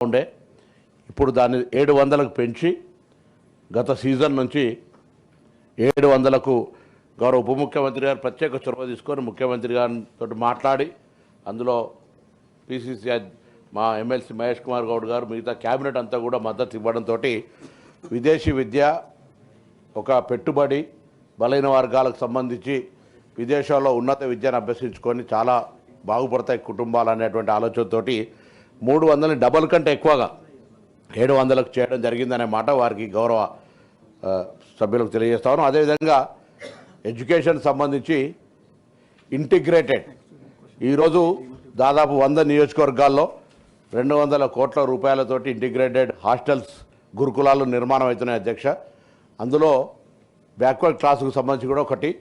ఉండే ఇప్పుడు దాన్ని 700కు పెంచి గత సీజన్ నుంచి 700కు గౌరవ ఉప ముఖ్యమంత్రి గారు ప్రత్యేక చొరవ తీసుకొని ముఖ్యమంత్రి గారితో మాట్లాడి అందులో పిసిసి మా ఎమ్మెల్సీ మహేష్ కుమార్ గౌడ్ గారు మిగతా క్యాబినెట్ అంతా కూడా మద్దతు ఇవ్వడంతో విదేశీ విద్య ఒక పెట్టుబడి బలైన వర్గాలకు సంబంధించి విదేశాల్లో ఉన్నత విద్యను అభ్యసించుకొని చాలా బాగుపడతాయి కుటుంబాలు అనేటువంటి ఆలోచనతోటి 300ని డబల్ కంటే ఎక్కువగా 700కు చేయడం జరిగిందనే మాట వారికి గౌరవ సభ్యులకు తెలియజేస్తాను. అదేవిధంగా ఎడ్యుకేషన్ సంబంధించి ఇంటిగ్రేటెడ్ ఈరోజు దాదాపు 100 నియోజకవర్గాల్లో 200 కోట్ల రూపాయలతోటి ఇంటిగ్రేటెడ్ హాస్టల్స్ గురుకులాలు నిర్మాణం అవుతున్నాయి అధ్యక్ష. అందులో బ్యాక్వర్డ్ క్లాసుకు సంబంధించి కూడా ఒకటి,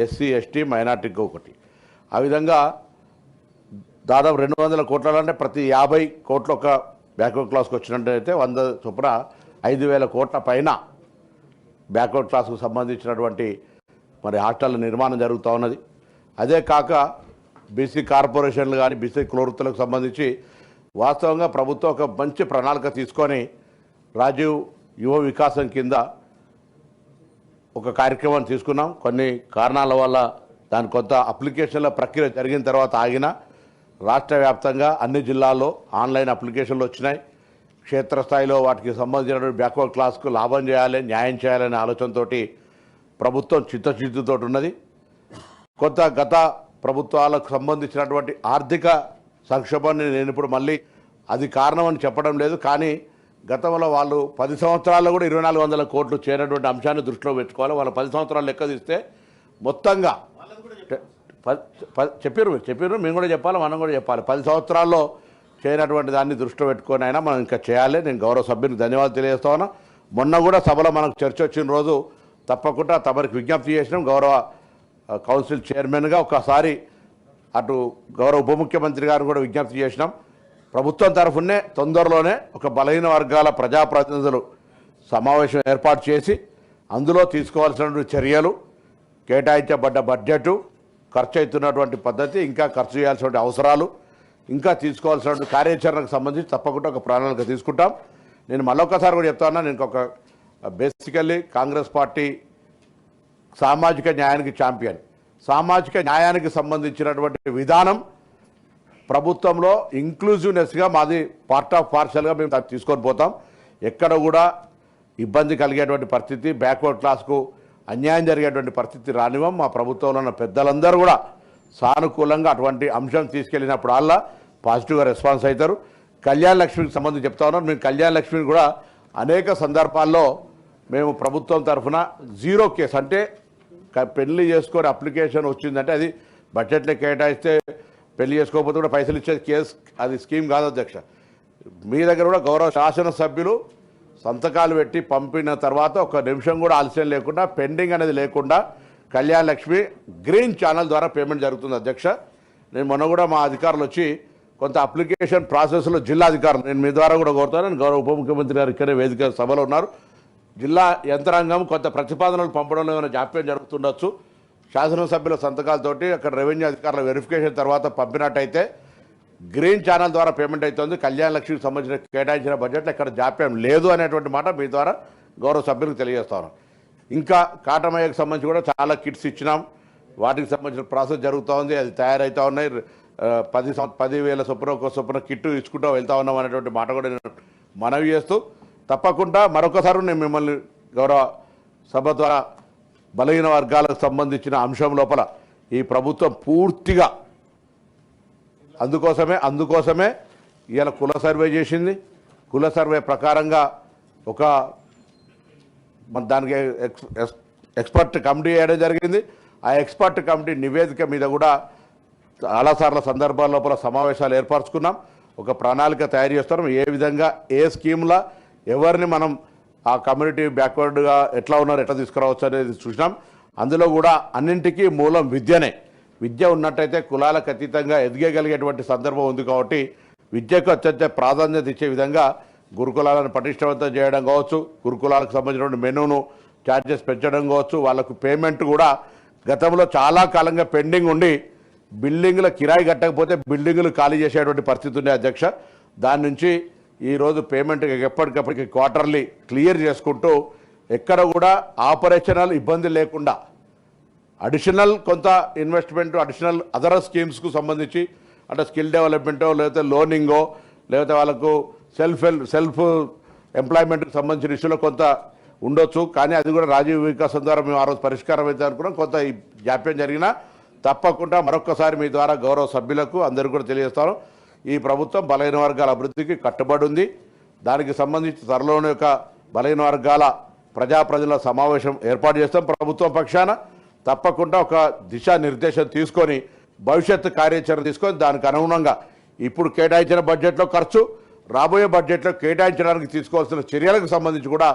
ఎస్సీ ఎస్టీ మైనార్టీకి ఒకటి. ఆ విధంగా దాదాపు 200 కోట్లంటే ప్రతి 50 కోట్లు ఒక బ్యాక్వర్డ్ క్లాస్కి వచ్చినట్టయితే 100 చొప్పున 5,000 కోట్ల పైన బ్యాక్వర్డ్ క్లాస్కు సంబంధించినటువంటి మరి హాస్టళ్ల నిర్మాణం జరుగుతూ ఉన్నది. అదే కాక బీసీ కార్పొరేషన్లు కానీ బీసీ కులవృత్తులకు సంబంధించి వాస్తవంగా ప్రభుత్వం ఒక మంచి ప్రణాళిక తీసుకొని రాజీవ్ యువ వికాసం కింద ఒక కార్యక్రమాన్ని తీసుకున్నాం. కొన్ని కారణాల వల్ల దాని కొంత అప్లికేషన్ల ప్రక్రియ జరిగిన తర్వాత ఆగిన రాష్ట్ర వ్యాప్తంగా అన్ని జిల్లాల్లో ఆన్లైన్ అప్లికేషన్లు వచ్చినాయి. క్షేత్రస్థాయిలో వాటికి సంబంధించినటువంటి బ్యాక్వర్డ్ క్లాస్కు లాభం చేయాలి, న్యాయం చేయాలనే ఆలోచనతో ప్రభుత్వం చిత్తశుద్ధితో ఉన్నది. కొంత గత ప్రభుత్వాలకు సంబంధించినటువంటి ఆర్థిక సంక్షోభాన్ని నేను ఇప్పుడు మళ్ళీ అది కారణం అని చెప్పడం లేదు, కానీ గతంలో వాళ్ళు 10 సంవత్సరాల్లో కూడా 2,400 కోట్లు చేరినటువంటి అంశాన్ని దృష్టిలో పెట్టుకోవాలి. వాళ్ళ 10 సంవత్సరాలు లెక్క తీస్తే మొత్తంగా చెప్పారు మేము కూడా చెప్పాలి, మనం కూడా చెప్పాలి. 10 సంవత్సరాల్లో చేయనటువంటి దాన్ని దృష్టిలో పెట్టుకొని అయినా మనం ఇంకా చేయాలి. నేను గౌరవ సభ్యునికి ధన్యవాదాలు తెలియజేస్తా ఉన్నా. మొన్న కూడా సభలో మనకు చర్చ వచ్చిన రోజు తప్పకుండా తమరికి విజ్ఞప్తి చేసినాం. గౌరవ కౌన్సిల్ చైర్మన్గా ఒకసారి అటు గౌరవ ఉప ముఖ్యమంత్రి గారు కూడా విజ్ఞప్తి చేసినాం. ప్రభుత్వం తరఫునే తొందరలోనే ఒక బలహీన వర్గాల ప్రజాప్రతినిధులు సమావేశం ఏర్పాటు చేసి అందులో తీసుకోవాల్సినటువంటి చర్యలు, కేటాయించబడ్డ బడ్జెటు, ఖర్చు అవుతున్నటువంటి పద్ధతి, ఇంకా ఖర్చు చేయాల్సిన అవసరాలు, ఇంకా తీసుకోవాల్సిన కార్యాచరణకు సంబంధించి తప్పకుండా ఒక ప్రణాళిక తీసుకుంటాం. నేను మళ్ళొకసారి కూడా చెప్తా ఉన్నా, నేను ఒక బేసికల్లీ కాంగ్రెస్ పార్టీ సామాజిక న్యాయానికి ఛాంపియన్. సామాజిక న్యాయానికి సంబంధించినటువంటి విధానం ప్రభుత్వంలో ఇంక్లూజివ్నెస్గా మాది పార్ట్ ఆఫ్ పార్షల్గా మేము తీసుకొని పోతాం. ఎక్కడ కూడా ఇబ్బంది కలిగేటువంటి పరిస్థితి, బ్యాక్వర్డ్ క్లాస్కు అన్యాయం జరిగేటువంటి పరిస్థితి రానివ్వం. మా ప్రభుత్వంలో ఉన్న పెద్దలందరూ కూడా సానుకూలంగా అటువంటి అంశం తీసుకెళ్ళినప్పుడు అలా పాజిటివ్గా రెస్పాన్స్ అవుతారు. కళ్యాణ లక్ష్మికి సంబంధించి చెప్తా ఉన్నాం. మేము కళ్యాణ లక్ష్మిని కూడా అనేక సందర్భాల్లో మేము ప్రభుత్వం తరఫున 0 కేసు అంటే పెళ్లి చేసుకొని అప్లికేషన్ వచ్చిందంటే అది బడ్జెట్లో కేటాయిస్తే పెళ్లి చేసుకోకపోతే కూడా పైసలు ఇచ్చే కేసు, అది స్కీమ్ కాదు అధ్యక్ష. మీ దగ్గర కూడా గౌరవ శాసనసభ్యులు సంతకాలు పెట్టి పంపిన తర్వాత 1 నిమిషం కూడా ఆలస్యం లేకుండా, పెండింగ్ అనేది లేకుండా కళ్యాణ లక్ష్మి గ్రీన్ ఛానల్ ద్వారా పేమెంట్ జరుగుతుంది అధ్యక్ష. నేను మొన్న కూడా మా అధికారులు వచ్చి కొంత అప్లికేషన్ ప్రాసెస్లో జిల్లా అధికారులు నేను మీ ద్వారా కూడా కోరుతాను. గౌరవ ఉప ముఖ్యమంత్రి గారు ఇక్కడే వేదిక సభలో ఉన్నారు. జిల్లా యంత్రాంగం కొంత ప్రతిపాదనలు పంపడంలో ఏమైనా జాప్యం జరుగుతుండొచ్చు. శాసనసభ్యుల సంతకాలతోటి అక్కడ రెవెన్యూ అధికారుల వెరిఫికేషన్ తర్వాత పంపినట్టయితే గ్రీన్ ఛానల్ ద్వారా పేమెంట్ అవుతుంది. కళ్యాణ లక్ష్మికి సంబంధించిన కేటాయించిన బడ్జెట్లో ఎక్కడ జాప్యం లేదు అనేటువంటి మాట మీ ద్వారా గౌరవ సభ్యులకు తెలియజేస్తాను. ఇంకా కాటమయ్యకు సంబంధించి కూడా చాలా కిట్స్ ఇచ్చినాం. వాటికి సంబంధించిన ప్రాసెస్ జరుగుతూ ఉంది, అది తయారవుతూ ఉన్నాయి. 10,000 చొప్పున కిట్టు ఇచ్చుకుంటూ వెళ్తూ ఉన్నాం అనేటువంటి మాట కూడా నేను మనవి చేస్తూ, తప్పకుండా మరొకసారి నేను మిమ్మల్ని గౌరవ సభ ద్వారా బలహీన వర్గాలకు సంబంధించిన అంశం లోపల ఈ ప్రభుత్వం పూర్తిగా అందుకోసమే ఇవాళ కుల సర్వే చేసింది. కుల సర్వే ప్రకారంగా ఒక దానికి ఎక్స్పర్ట్ కమిటీ వేయడం జరిగింది. ఆ ఎక్స్పర్ట్ కమిటీ నివేదిక మీద కూడా చాలాసార్లు సందర్భాల లోపల సమావేశాలు ఏర్పరచుకున్నాం. ఒక ప్రణాళిక తయారు చేస్తున్నాం. ఏ విధంగా ఏ స్కీమ్లా ఎవరిని మనం ఆ కమ్యూనిటీ బ్యాక్వర్డ్గా ఎట్లా ఉన్నారు ఎట్లా తీసుకురావచ్చు అనేది చూసినాం. అందులో కూడా అన్నింటికీ మూలం విద్యనే. విద్య ఉన్నట్టయితే కులాలకు అతీతంగా ఎదిగగలిగేటువంటి సందర్భం ఉంది. కాబట్టి విద్యకు అత్యంత ప్రాధాన్యత ఇచ్చే విధంగా గురుకులాలను పటిష్టవంతం చేయడం కావచ్చు, గురుకులాలకు సంబంధించిన మెనూను ఛార్జెస్ పెంచడం కావచ్చు, వాళ్ళకు పేమెంట్ కూడా గతంలో చాలా కాలంగా పెండింగ్ ఉండి బిల్డింగ్ల కిరాయి కట్టకపోతే బిల్డింగులు ఖాళీ చేసేటువంటి పరిస్థితి ఉంది అధ్యక్ష. దాని నుంచి ఈరోజు పేమెంట్ ఎప్పటికప్పటికి క్వార్టర్లీ క్లియర్ చేసుకుంటూ ఎక్కడ కూడా ఆపరేషనల్ ఇబ్బంది లేకుండా అడిషనల్ కొంత ఇన్వెస్ట్మెంట్ అడిషనల్ అదర్ స్కీమ్స్కు సంబంధించి అంటే స్కిల్ డెవలప్మెంటో లేకపోతే లోనింగో లేకపోతే వాళ్ళకు సెల్ఫ్ ఎంప్లాయ్మెంట్కి సంబంధించిన ఇష్యూలో కొంత ఉండొచ్చు. కానీ అది కూడా రాజీవ్ వికాసం ద్వారా మేము ఆ రోజు పరిష్కారం అయితే అనుకున్నాం. కొంత ఈ జాప్యం జరిగినా తప్పకుండా మరొకసారి మీ ద్వారా గౌరవ సభ్యులకు అందరికీ కూడా తెలియజేస్తాను, ఈ ప్రభుత్వం బలహీన వర్గాల అభివృద్ధికి కట్టుబడి ఉంది. దానికి సంబంధించి త్వరలోనే ఒక బలహీన వర్గాల ప్రజల సమావేశం ఏర్పాటు చేస్తాం. ప్రభుత్వం పక్షాన తప్పకుండా ఒక దిశానిర్దేశం తీసుకొని భవిష్యత్తు కార్యాచరణ తీసుకొని దానికి అనుగుణంగా ఇప్పుడు కేటాయించిన బడ్జెట్లో ఖర్చు, రాబోయే బడ్జెట్లో కేటాయించడానికి తీసుకోవాల్సిన చర్యలకు సంబంధించి కూడా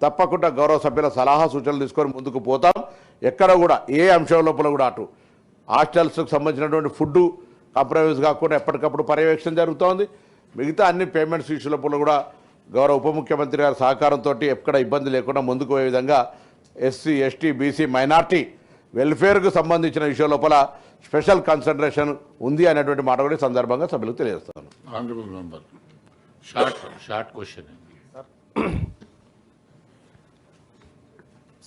తప్పకుండా గౌరవ సభ్యుల సలహా సూచనలు తీసుకొని ముందుకు పోతాం. ఎక్కడ కూడా ఏ అంశం లోపల కూడా అటు హాస్టల్స్కి సంబంధించినటువంటి ఫుడ్ కాంప్రమైజ్ కాకుండా ఎప్పటికప్పుడు పర్యవేక్షణ జరుగుతోంది. మిగతా అన్ని పేమెంట్స్ ఇష్యూ లోపల కూడా గౌరవ ఉప ముఖ్యమంత్రి గారి సహకారంతో ఎక్కడ ఇబ్బంది లేకుండా ముందుకు పోయే విధంగా ఎస్సీ ఎస్టీ బీసీ మైనార్టీ వెల్ఫేర్కు సంబంధించిన విషయం లోపల స్పెషల్ కన్సన్ట్రేషన్ ఉంది అనేటువంటి మాట కూడా సందర్భంగా సభ్యులకు తెలియజేస్తాను.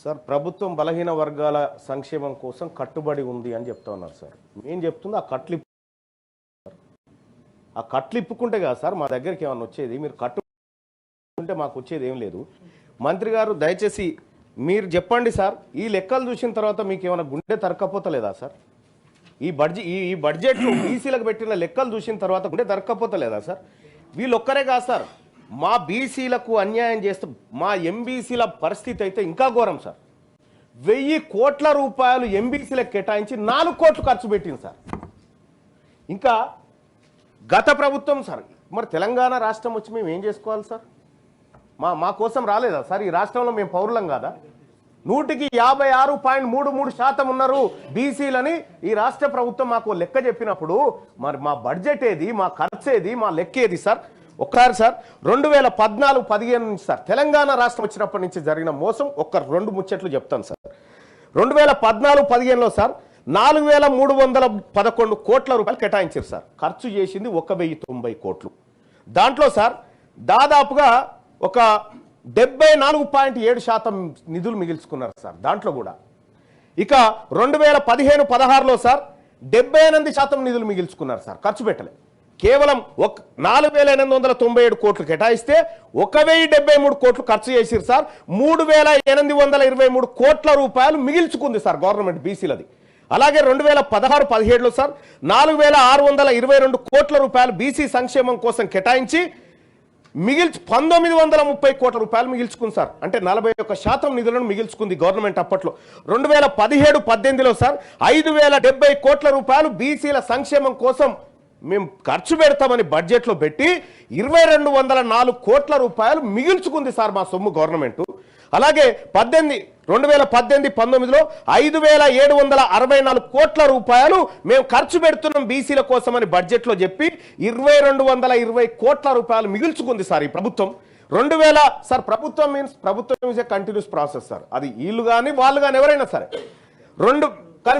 సార్, ప్రభుత్వం బలహీన వర్గాల సంక్షేమం కోసం కట్టుబడి ఉంది అని చెప్తా ఉన్నారు సార్. ఏం చెప్తుంది ఆ కట్లు ఇప్పుకుంటే కదా సార్ మా దగ్గరికి ఏమన్నా వచ్చేది? మీరు కట్టుకుంటే మాకు వచ్చేది ఏం లేదు. మంత్రి గారు దయచేసి మీరు చెప్పండి సార్, ఈ లెక్కలు చూసిన తర్వాత మీకు ఏమైనా గుండె తరక్కపోతలేదా సార్? ఈ బడ్జెట్లో బీసీలకు పెట్టిన లెక్కలు చూసిన తర్వాత గుండె తరక్కపోతలేదా సార్? వీళ్ళు ఒక్కరే కాదు సార్, మా బీసీలకు అన్యాయం చేస్తే మా ఎంబీసీల పరిస్థితి అయితే ఇంకా ఘోరం సార్. 1000 కోట్ల రూపాయలు ఎంబీసీలకు కేటాయించి 4 కోట్లు ఖర్చు పెట్టింది సార్. ఇంకా గత ప్రభుత్వం సార్, మరి తెలంగాణ రాష్ట్రం వచ్చి మేము ఏం చేసుకోవాలి సార్? మా కోసం రాలేదా సార్? ఈ రాష్ట్రంలో మేము పౌరులం కాదా? 100కి 56.33% ఉన్నారు బీసీలని ఈ రాష్ట్ర ప్రభుత్వం మాకు లెక్క చెప్పినప్పుడు మరి మా బడ్జెట్ ఏది, మా ఖర్చు ఏది, మా లెక్క ఏది సార్? ఒక్కసారి సార్ 2014-15 నుంచి సార్ తెలంగాణ రాష్ట్రం వచ్చినప్పటి నుంచి జరిగిన మోసం 2 ముచ్చట్లు చెప్తాను సార్. 2014-15లో సార్ 4311 కోట్ల రూపాయలు కేటాయించారు సార్. ఖర్చు చేసింది 1090 కోట్లు. దాంట్లో సార్ దాదాపుగా ఒక 74.7% నిధులు మిగిల్చుకున్నారు సార్. దాంట్లో కూడా ఇక 2015-16లో సార్ 78% నిధులు మిగిల్చుకున్నారు సార్. ఖర్చు పెట్టలే. కేవలం 4897 కోట్లు కేటాయిస్తే 1073 కోట్లు ఖర్చు చేసిరు సార్. 3823 కోట్ల రూపాయలు మిగిల్చుకుంది సార్ గవర్నమెంట్ బీసీలది. అలాగే 2016-17లో సార్ 4622 కోట్ల రూపాయలు బీసీ సంక్షేమం కోసం కేటాయించి 1930 కోట్ల రూపాయలు మిగిల్చుకుంది సార్. అంటే 41% నిధులను మిగిల్చుకుంది గవర్నమెంట్ అప్పట్లో. 2017-18లో సార్ 5070 కోట్ల రూపాయలు బీసీల సంక్షేమం కోసం మేము ఖర్చు పెడతామని బడ్జెట్లో పెట్టి 2204 కోట్ల రూపాయలు మిగిల్చుకుంది సార్ మా సొమ్ము గవర్నమెంట్. అలాగే 2018-19లో 5764 కోట్ల రూపాయలు మేము ఖర్చు పెడుతున్నాం బీసీల కోసమని బడ్జెట్లో చెప్పి 2220 కోట్ల రూపాయలు మిగిల్చుకుంది సార్ ఈ ప్రభుత్వం. 2000 సార్ ప్రభుత్వం is a continuous process sir. అది వీళ్ళు కానీ వాళ్ళు కానీ ఎవరైనా సరే కానీ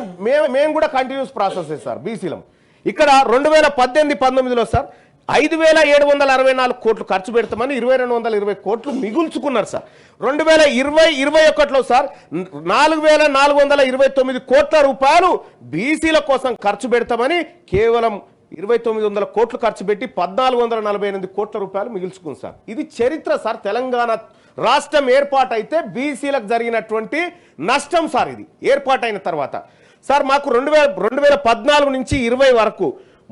మేము కూడా కంటిన్యూస్ ప్రాసెస్ సార్ బీసీలం. ఇక్కడ 2018-19లో సార్ 5764 కోట్లు ఖర్చు పెడతామని 2220 కోట్లు మిగుల్చుకున్నారు సార్. 2020-21లో సార్ 4429 కోట్ల రూపాయలు బీసీల కోసం ఖర్చు పెడతామని కేవలం 2900 కోట్లు ఖర్చు పెట్టి 1448 కోట్ల రూపాయలు మిగుల్చుకుంది సార్. ఇది చరిత్ర సార్. తెలంగాణ రాష్ట్రం ఏర్పాటైతే బీసీలకు జరిగినటువంటి నష్టం సార్. ఇది ఏర్పాటైన తర్వాత సార్ మాకు 2014 నుంచి 20 వరకు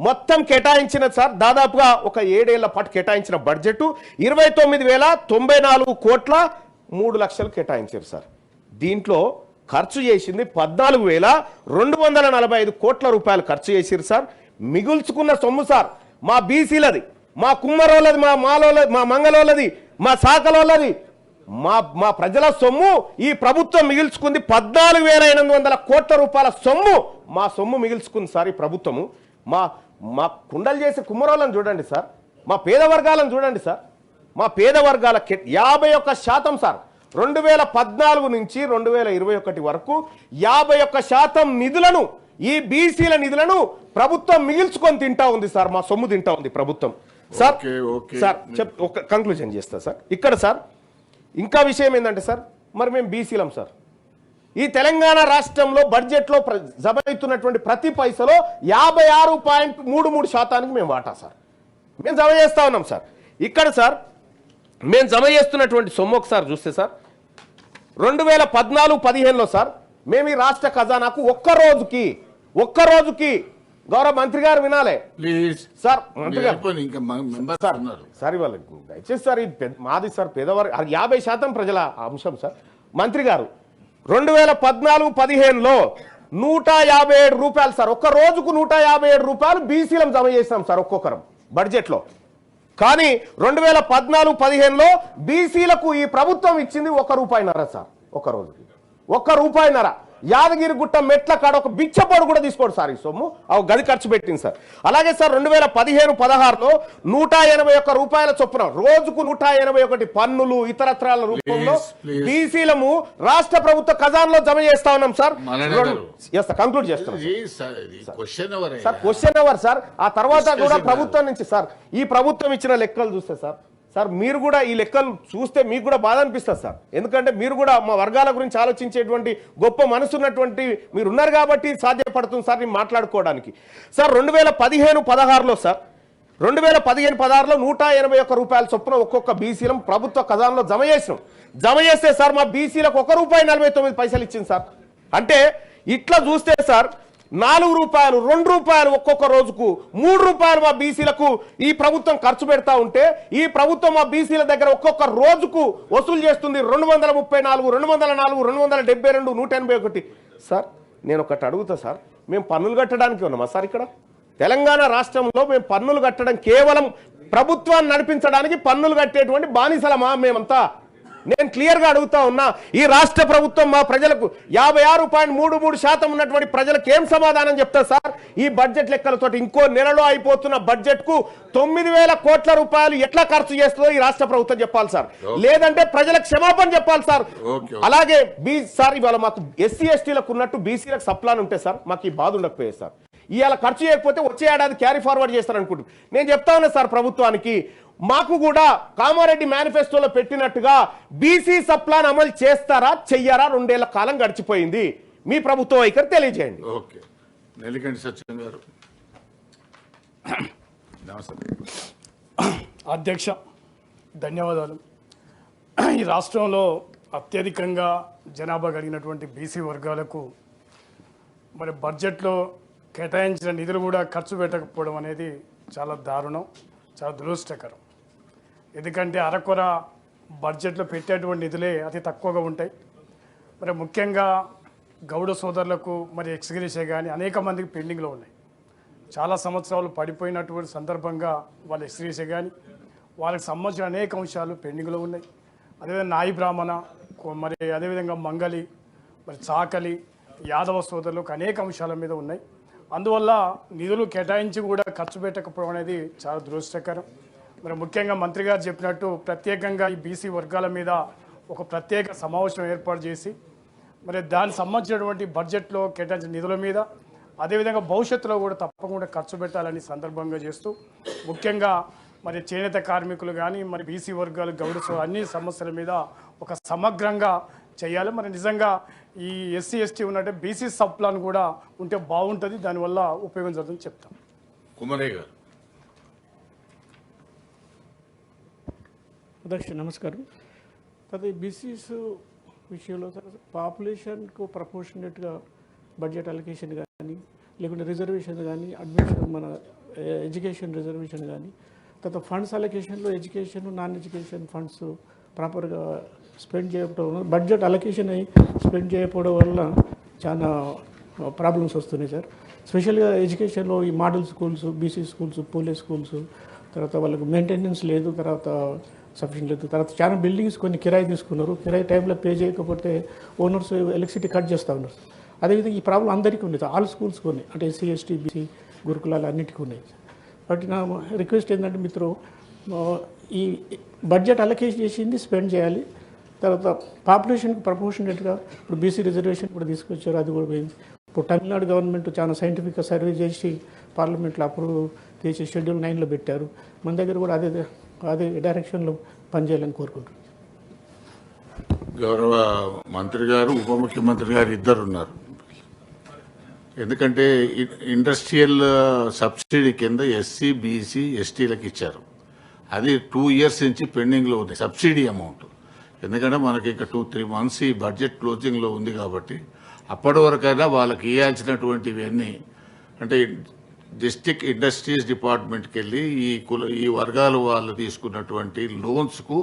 మొత్తం కేటాయించిన సార్ దాదాపుగా ఒక 7 ఏళ్ల పాటు కేటాయించిన బడ్జెట్ 29,094 కోట్ల 3 లక్షలు కేటాయించారు సార్. దీంట్లో ఖర్చు చేసింది 14,245 కోట్ల రూపాయలు ఖర్చు చేసిరు సార్. మిగుల్చుకున్న సొమ్ము సార్ మా బీసీలది, మా కుమ్మరోళ్ళది, మా మాలోళ్ళది, మా మంగళోళ్ళది, మా శాఖలోళ్ళది, మా ప్రజల సొమ్ము ఈ ప్రభుత్వం మిగిల్చుకుంది. 14,800 కోట్ల రూపాయల సొమ్ము మా సొమ్ము మిగిల్చుకుంది సార్ ఈ ప్రభుత్వము. మా కుండలు చేసే కుమ్మరోళ్ళని చూడండి సార్, మా పేద వర్గాలను చూడండి సార్. మా పేద వర్గాల 51% సార్ 2014 నుంచి 2021 వరకు 51% నిధులను ఈ బీసీల నిధులను ప్రభుత్వం మిగిల్చుకొని తింటా ఉంది సార్. మా సొమ్ము తింటా ఉంది ప్రభుత్వం. సార్ సార్ ఒక కంక్లూజన్ చేస్తా సార్ ఇక్కడ సార్ ఇంకా విషయం ఏంటంటే సార్ మరి మేము బీసీలం సార్ ఈ తెలంగాణ రాష్ట్రంలో బడ్జెట్లో జమ అవుతున్నటువంటి ప్రతి పైసలో 56.33% మేము వాటా సార్ మేము జమ చేస్తా ఉన్నాం సార్ ఇక్కడ సార్ మేము జమ చేస్తున్నటువంటి సొమ్ము ఒకసారి చూస్తే సార్ 2014-15లో సార్ మేము ఈ రాష్ట్ర ఖజానాకు ఒక్క రోజుకి గౌరవ మంత్రి గారు వినాలే ప్లీజ్ సార్ మంత్రి గారు సార్ ఇవాళ దయచేసి సార్ మాది సార్ పేదవారి 50% ప్రజల అంశం సార్ మంత్రి గారు 2014-15లో 157 రూపాయలు సార్ ఒక్క రోజుకు 157 రూపాయలు బీసీలం జమ చేసినాం సార్ ఒక్కొక్కరం బడ్జెట్లో కానీ 2014-15లో బీసీలకు ఈ ప్రభుత్వం ఇచ్చింది ₹1.5 సార్ ఒక్క రోజుకి ₹1.5 యాదగిరిగుట్ట మెట్ల కాడ ఒక బిచ్చపోడు కూడా తీసుకోడు సార్ ఈ సొమ్ము గది ఖర్చు పెట్టింది సార్ అలాగే సార్ 2015-16లో 181 రూపాయల చొప్పున రోజుకు 181 పన్నులు ఇతరత్రాల రూపంలో బీసీలము రాష్ట్ర ప్రభుత్వ ఖజానాలో జమ చేస్తా ఉన్నాం సార్ కంక్లూడ్ చేస్తాం సార్ క్వశ్చన్ అవర్ సార్ ఆ తర్వాత కూడా ప్రభుత్వం నుంచి సార్ ఈ ప్రభుత్వం ఇచ్చిన లెక్కలు చూస్తే సార్ మీరు కూడా ఈ లెక్కలు చూస్తే మీకు కూడా బాధ అనిపిస్తుంది సార్ ఎందుకంటే మీరు కూడా మా వర్గాల గురించి ఆలోచించేటువంటి గొప్ప మనసు ఉన్నటువంటి మీరు ఉన్నారు కాబట్టి సాధ్యపడుతుంది సార్ నేను మాట్లాడుకోవడానికి సార్ 2015-16లో సార్ 2015-16లో 181 రూపాయల చొప్పున ఒక్కొక్క బీసీలం ప్రభుత్వ ఖజానాలో జమ చేస్తే సార్ మా బీసీలకు ₹1.49 ఇచ్చింది సార్ అంటే ఇట్లా చూస్తే సార్ ₹4 ₹2 ఒక్కొక్క రోజుకు ₹3 మా బీసీలకు ఈ ప్రభుత్వం ఖర్చు పెడతా ఉంటే ఈ ప్రభుత్వం మా బీసీల దగ్గర ఒక్కొక్క రోజుకు వసూలు చేస్తుంది 234 204 272 181 సార్ నేను ఒకటి అడుగుతా సార్ మేము పన్నులు కట్టడానికి ఉన్నామా సార్ ఇక్కడ తెలంగాణ రాష్ట్రంలో మేము పన్నులు కట్టడం కేవలం ప్రభుత్వాన్ని నడిపించడానికి పన్నులు కట్టేటువంటి బానిసలమా మేమంతా నేను క్లియర్ గా అడుగుతా ఉన్నా ఈ రాష్ట్ర ప్రభుత్వం మా ప్రజలకు 56.33% ఉన్నటువంటి ప్రజలకు ఏం సమాధానం చెప్తారు సార్ ఈ బడ్జెట్ లెక్కలతో ఇంకో నెలలో అయిపోతున్న బడ్జెట్ కు 9,000 కోట్ల రూపాయలు ఎట్లా ఖర్చు చేస్తుందో ఈ రాష్ట్ర ప్రభుత్వం చెప్పాలి సార్ లేదంటే ప్రజలకు క్షమాపణ చెప్పాలి సార్ అలాగే సార్ ఇవాళ మాకు ఎస్సీ ఎస్టీలకు ఉన్నట్టు బీసీలకు సప్లాన్ ఉంటే సార్ మాకు ఈ బాధ ఉండకపోయేది సార్ ఇవాళ ఖర్చు చేయకపోతే వచ్చే ఏడాది క్యారీ ఫార్వర్డ్ చేస్తారు అనుకుంటున్నాను నేను చెప్తా ఉన్నా సార్ ప్రభుత్వానికి మాకు కూడా కామారెడ్డి మేనిఫెస్టోలో పెట్టినట్టుగా బీసీ సప్లాన్ అమలు చేస్తారా చెయ్యారా 2 ఏళ్ల కాలం గడిచిపోయింది మీ ప్రభుత్వ వైఖరి తెలియజేయండి ఓకే నెల్లికంటి సత్యం గారు అధ్యక్ష ధన్యవాదాలు ఈ రాష్ట్రంలో అత్యధికంగా జనాభా కలిగినటువంటి బీసీ వర్గాలకు మరి బడ్జెట్లో కేటాయించిన నిధులు కూడా ఖర్చు పెట్టకపోవడం అనేది చాలా దారుణం చాలా దురదృష్టకరం ఎందుకంటే అరకొర బడ్జెట్లో పెట్టేటువంటి నిధులే అతి తక్కువగా ఉంటాయి మరి ముఖ్యంగా గౌడ సోదరులకు మరి ఎక్స్గ్రేషియా కానీ అనేక మందికి పెండింగ్లో ఉన్నాయి చాలా సంవత్సరాలు పడిపోయినటువంటి సందర్భంగా వాళ్ళ ఎక్స్గ్రేషియా కానీ వాళ్ళకి సంబంధించిన అనేక అంశాలు పెండింగ్లో ఉన్నాయి అదేవిధంగా నాయి బ్రాహ్మణ మరి అదేవిధంగా మంగలి మరి చాకలి యాదవ సోదరులకు అనేక అంశాల మీద ఉన్నాయి అందువల్ల నిధులు కేటాయించి కూడా ఖర్చు పెట్టకపోవడం అనేది చాలా దురదృష్టకరం మరి ముఖ్యంగా మంత్రి గారు చెప్పినట్టు ప్రత్యేకంగా ఈ బీసీ వర్గాల మీద ఒక ప్రత్యేక సమావేశం ఏర్పాటు చేసి మరి దానికి సంబంధించినటువంటి బడ్జెట్లో కేటాయించిన నిధుల మీద అదేవిధంగా భవిష్యత్తులో కూడా తప్పకుండా ఖర్చు పెట్టాలని సందర్భంగా చేస్తూ ముఖ్యంగా మరి చేనేత కార్మికులు కానీ మరి బీసీ వర్గాలు గౌడ అన్ని సమస్యల మీద ఒక సమగ్రంగా చేయాలి మరి నిజంగా ఈ ఎస్సీ ఎస్టీ ఉన్నట్టే బీసీ సబ్ ప్లాన్ కూడా ఉంటే బాగుంటుంది దానివల్ల ఉపయోగం జరుగుతుందని చెప్తాం కుమరయ్య గారు అధ్యక్ష నమస్కారం తర్వాత బీసీస్ విషయంలో పాపులేషన్కు ప్రపోర్షనేట్గా బడ్జెట్ అలొకేషన్ కానీ లేకుంటే రిజర్వేషన్ కానీ అడ్మిషన్ మన ఎడ్యుకేషన్ రిజర్వేషన్ కానీ తర్వాత ఫండ్స్ అలొకేషన్లో ఎడ్యుకేషన్ నాన్ ఎడ్యుకేషన్ ఫండ్స్ ప్రాపర్గా స్పెండ్ చేయకపోవడం బడ్జెట్ అలొకేషన్ అయ్యి స్పెండ్ చేయకపోవడం వల్ల చాలా ప్రాబ్లమ్స్ వస్తున్నాయి సార్ స్పెషల్గా ఎడ్యుకేషన్లో ఈ model schools BC schools Phule schools తర్వాత వాళ్ళకి మెయింటెనెన్స్ లేదు తర్వాత సఫిషియెంట్ లేదు తర్వాత చాలా బిల్డింగ్స్ కొన్ని కిరాయి తీసుకున్నారు కిరాయి టైంలో పే చేయకపోతే ఓనర్స్ ఎలక్ట్రిసిటీ కట్ చేస్తూ ఉన్నారు అదేవిధంగా ఈ ప్రాబ్లం అందరికీ ఉంది ఆల్ స్కూల్స్కి ఉన్నాయి అంటే ఎస్సీ ఎస్టీ బీసీ గురుకులాలు అన్నిటికీ ఉన్నాయి బట్ నా రిక్వెస్ట్ ఏంటంటే మిత్రు ఈ బడ్జెట్ అలొకేషన్ చేసింది స్పెండ్ చేయాలి తర్వాత పాపులేషన్కి ప్రపోర్షనేట్గా ఇప్పుడు బీసీ రిజర్వేషన్ కూడా తీసుకొచ్చారు అది కూడా పోయింది ఇప్పుడు తమిళనాడు గవర్నమెంట్ చాలా సైంటిఫిక్గా సర్వే చేసి పార్లమెంట్లో అప్రూవ్ చేసి షెడ్యూల్ 9లో పెట్టారు. మన దగ్గర కూడా అదే డైరెక్షన్లో పనిచేయాలని కోరుకుంటున్నాను. గౌరవ మంత్రి గారు ఉప ముఖ్యమంత్రి గారు ఇద్దరు ఉన్నారు. ఎందుకంటే ఇండస్ట్రియల్ సబ్సిడీ కింద ఎస్సీ బీసీ ఎస్టీలకు ఇచ్చారు. అది 2 years నుంచి పెండింగ్లో ఉంది సబ్సిడీ అమౌంట్. ఎందుకంటే మనకి ఇంకా 2-3 months ఈ బడ్జెట్ క్లోజింగ్లో ఉంది కాబట్టి అప్పటి వరకైనా వాళ్ళకి ఇవ్వాల్సినటువంటివి అన్నీ అంటే డిస్ట్రిక్ట్ ఇండస్ట్రీస్ డిపార్ట్మెంట్కి వెళ్ళి ఈ వర్గాల వాళ్ళు తీసుకున్నటువంటి లోన్స్కు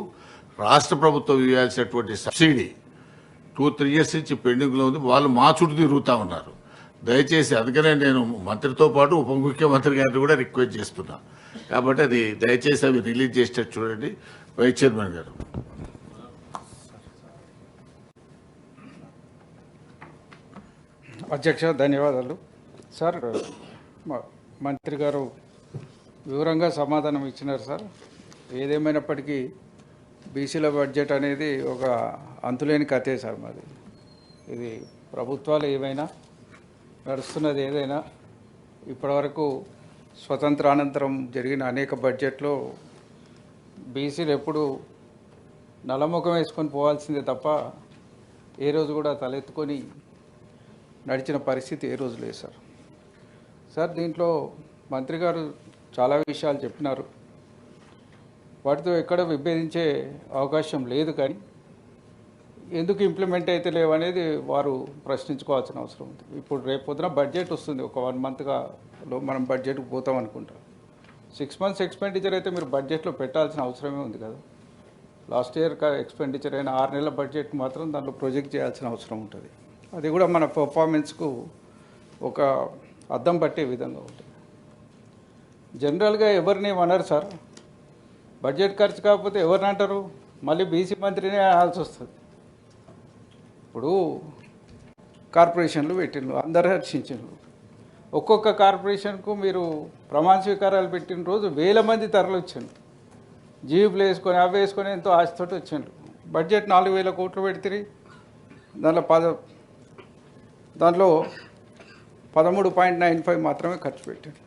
రాష్ట్ర ప్రభుత్వం ఇవ్వాల్సినటువంటి సబ్సిడీ 2-3 years నుంచి పెండింగ్లో ఉంది. వాళ్ళు మా చుట్టూ తిరుగుతూ ఉన్నారు. దయచేసి అందుకనే నేను మంత్రితో పాటు ఉప ముఖ్యమంత్రి గారిని కూడా రిక్వెస్ట్ చేస్తున్నా. కాబట్టి అది దయచేసి అవి రిలీజ్ చేసేటట్టు చూడండి. వైస్ చైర్మన్ గారు. అధ్యక్ష ధన్యవాదాలు. సార్ మంత్రి గారు వివరంగా సమాధానం ఇచ్చినారు సార్. ఏదేమైనప్పటికీ బీసీల బడ్జెట్ అనేది ఒక అంతులేని కథే సార్. మాది ఇది ప్రభుత్వాలు ఏవైనా నడుస్తున్నది ఏదైనా ఇప్పటివరకు స్వతంత్రానంతరం జరిగిన అనేక బడ్జెట్లో బీసీలు ఎప్పుడు నల్లముఖం వేసుకొని పోవాల్సిందే తప్ప ఏ రోజు కూడా తలెత్తుకొని నడిచిన పరిస్థితి ఏ రోజు లేదు సార్. సార్ దీంట్లో మంత్రి గారు చాలా విషయాలు చెప్పినారు. వాటితో ఎక్కడ విభేదించే అవకాశం లేదు. కానీ ఎందుకు ఇంప్లిమెంట్ అయితే లేవనేది వారు ప్రశ్నించుకోవాల్సిన అవసరం ఉంది. ఇప్పుడు రేపు పొద్దున బడ్జెట్ వస్తుంది. ఒక 1 monthలో మనం బడ్జెట్కి పోతాం అనుకుంటాం. 6 months ఎక్స్పెండిచర్ అయితే మీరు బడ్జెట్లో పెట్టాల్సిన అవసరమే ఉంది కదా. లాస్ట్ ఇయర్ ఎక్స్పెండిచర్ అయిన 6 నెలల బడ్జెట్ మాత్రం దాంట్లో ప్రొజెక్ట్ చేయాల్సిన అవసరం ఉంటుంది. అది కూడా మన పర్ఫార్మెన్స్కు ఒక అద్దం పట్టే విధంగా ఉంటుంది. జనరల్గా ఎవరిని అనరు సార్. బడ్జెట్ ఖర్చు కాకపోతే ఎవరిని అంటారు? మళ్ళీ బీసీ మంత్రినే ఆల్సి వస్తుంది. ఇప్పుడు కార్పొరేషన్లు పెట్టిండ్రు, అందరు హర్షించిండ్రు. ఒక్కొక్క కార్పొరేషన్కు మీరు ప్రమాణ స్వీకారాలు పెట్టిన రోజు 1000 మంది తరలి వచ్చిండ్రు. జీపులు వేసుకొని అవి వేసుకొని ఎంతో ఆశతోటి వచ్చిండ్రు. బడ్జెట్ 4000 కోట్లు పెడితే దాంట్లో 13.95 మాత్రమే ఖర్చు పెట్టారు.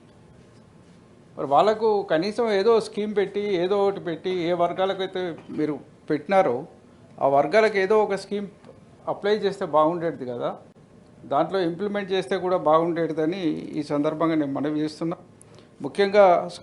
మరి వాళ్ళకు కనీసం ఏదో స్కీమ్ పెట్టి ఏదో ఒకటి పెట్టి ఏ వర్గాలకైతే మీరు పెట్టినారో ఆ వర్గాలకు ఏదో ఒక స్కీమ్ అప్లై చేస్తే బాగుండేది కదా. దాంట్లో ఇంప్లిమెంట్ చేస్తే కూడా బాగుండేదని ఈ సందర్భంగా నేను మనవి చేస్తున్నా. ముఖ్యంగా